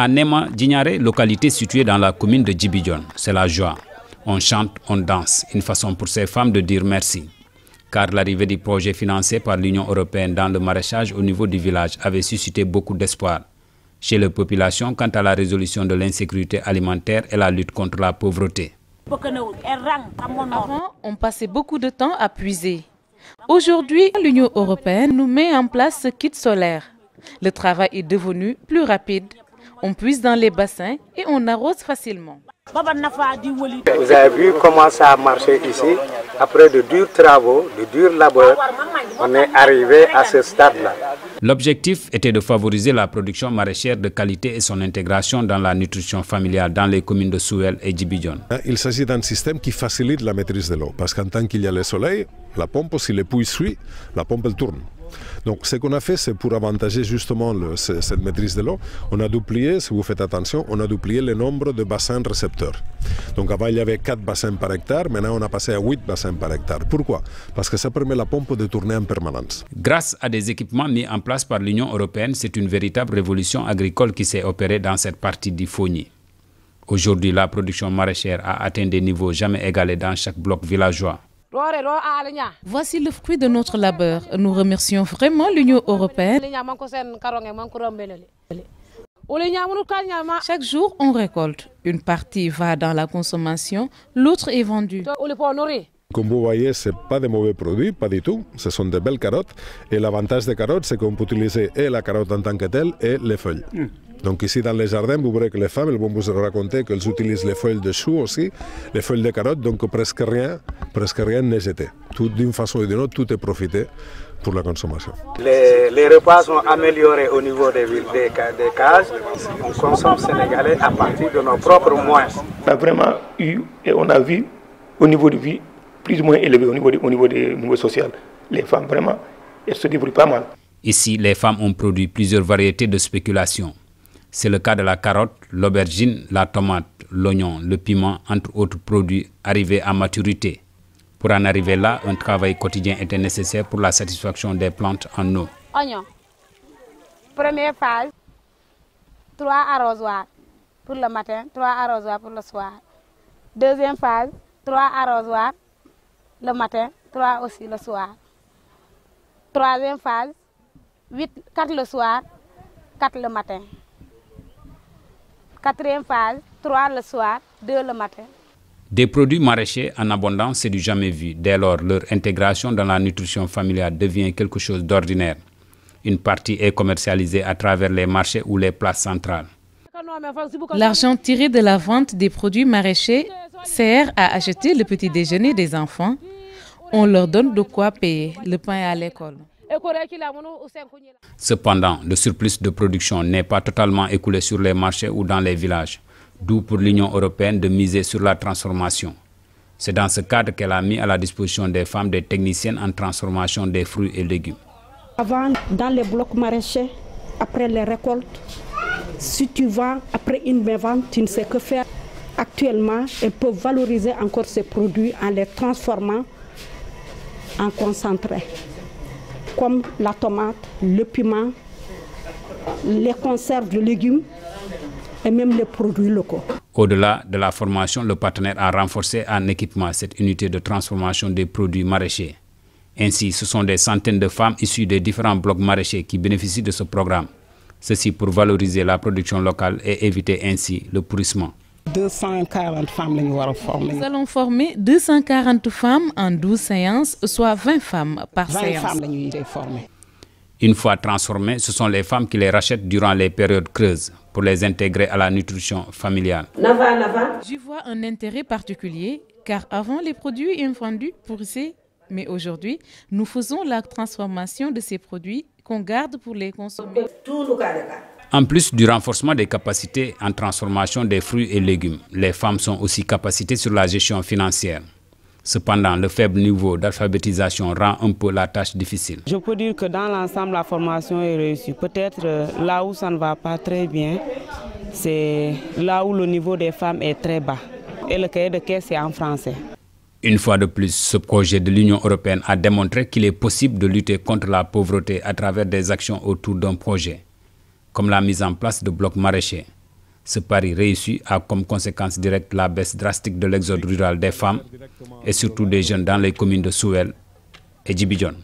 À Nema Djignaré, localité située dans la commune de Djibidjon, c'est la joie. On chante, on danse, une façon pour ces femmes de dire merci. Car l'arrivée du projet financé par l'Union européenne dans le maraîchage au niveau du village avait suscité beaucoup d'espoir chez les populations quant à la résolution de l'insécurité alimentaire et la lutte contre la pauvreté. Avant, on passait beaucoup de temps à puiser. Aujourd'hui, l'Union européenne nous met en place ce kit solaire. Le travail est devenu plus rapide. On puise dans les bassins et on arrose facilement. Vous avez vu comment ça a marché ici. Après de durs travaux, de durs labeurs, on est arrivé à ce stade-là. L'objectif était de favoriser la production maraîchère de qualité et son intégration dans la nutrition familiale dans les communes de Souel et Djibidjon. Il s'agit d'un système qui facilite la maîtrise de l'eau, parce qu'en tant qu'il y a le soleil, la pompe, si le puits suit, la pompe elle tourne. Donc ce qu'on a fait, c'est pour avantager justement cette maîtrise de l'eau, on a duplié, si vous faites attention, on a duplié le nombre de bassins récepteurs. Donc avant il y avait 4 bassins par hectare, maintenant on a passé à 8 bassins par hectare. Pourquoi? Parce que ça permet à la pompe de tourner en permanence. Grâce à des équipements mis en place par l'Union européenne, c'est une véritable révolution agricole qui s'est opérée dans cette partie d'Ifoni. Aujourd'hui, la production maraîchère a atteint des niveaux jamais égalés dans chaque bloc villageois. Voici le fruit de notre labeur. Nous remercions vraiment l'Union européenne. Chaque jour, on récolte. Une partie va dans la consommation, l'autre est vendue. Comme vous voyez, ce n'est pas de mauvais produits, pas du tout. Ce sont de belles carottes. Et l'avantage des carottes, c'est qu'on peut utiliser et la carotte en tant que telle et les feuilles. Donc ici dans les jardins, vous verrez que les femmes elles vont vous raconter qu'elles utilisent les feuilles de choux aussi, les feuilles de carottes, donc presque rien n'est jeté. Tout d'une façon ou d'une autre, tout est profité pour la consommation. Les repas sont améliorés au niveau des cases. On consomme sénégalais à partir de nos propres moyens. On a vraiment eu et on a vu au niveau de vie plus ou moins élevé au niveau social. Les femmes vraiment, elles se débrouillent pas mal. Ici, les femmes ont produit plusieurs variétés de spéculation. C'est le cas de la carotte, l'aubergine, la tomate, l'oignon, le piment, entre autres produits arrivés à maturité. Pour en arriver là, un travail quotidien était nécessaire pour la satisfaction des plantes en eau. Oignon. Première phase, 3 arrosoirs pour le matin, 3 arrosoirs pour le soir. Deuxième phase, 3 arrosoirs le matin, 3 aussi le soir. Troisième phase, 4 le soir, 4 le matin. Quatrième phase, 3 le soir, 2 le matin. Des produits maraîchers en abondance, c'est du jamais vu. Dès lors, leur intégration dans la nutrition familiale devient quelque chose d'ordinaire. Une partie est commercialisée à travers les marchés ou les places centrales. L'argent tiré de la vente des produits maraîchers sert à acheter le petit déjeuner des enfants. On leur donne de quoi payer le pain à l'école. Cependant, le surplus de production n'est pas totalement écoulé sur les marchés ou dans les villages, d'où pour l'Union européenne de miser sur la transformation. C'est dans ce cadre qu'elle a mis à la disposition des femmes des techniciennes en transformation des fruits et légumes. Avant, dans les blocs maraîchers, après les récoltes, si tu vends après une vente, tu ne sais que faire. Actuellement, elles peuvent valoriser encore ces produits en les transformant en concentré, comme la tomate, le piment, les conserves de légumes et même les produits locaux. Au-delà de la formation, le partenaire a renforcé en équipement cette unité de transformation des produits maraîchers. Ainsi, ce sont des centaines de femmes issues des différents blocs maraîchers qui bénéficient de ce programme. Ceci pour valoriser la production locale et éviter ainsi le pourrissement. 240 femmes que nous allons former. Nous allons former 240 femmes en 12 séances, soit 20 femmes par séance. 20 femmes nous former. Une fois transformées, ce sont les femmes qui les rachètent durant les périodes creuses pour les intégrer à la nutrition familiale. J'y vois un intérêt particulier car avant les produits invendus pourrissaient, mais aujourd'hui nous faisons la transformation de ces produits qu'on garde pour les consommer. En plus du renforcement des capacités en transformation des fruits et légumes, les femmes sont aussi capacitées sur la gestion financière. Cependant, le faible niveau d'alphabétisation rend un peu la tâche difficile. Je peux dire que dans l'ensemble, la formation est réussie. Peut-être là où ça ne va pas très bien, c'est là où le niveau des femmes est très bas. Et le cahier de caisse est en français. Une fois de plus, ce projet de l'Union européenne a démontré qu'il est possible de lutter contre la pauvreté à travers des actions autour d'un projet, comme la mise en place de blocs maraîchers, Ce pari réussi a comme conséquence directe la baisse drastique de l'exode rural des femmes et surtout des jeunes dans les communes de Souel et Djibidjon.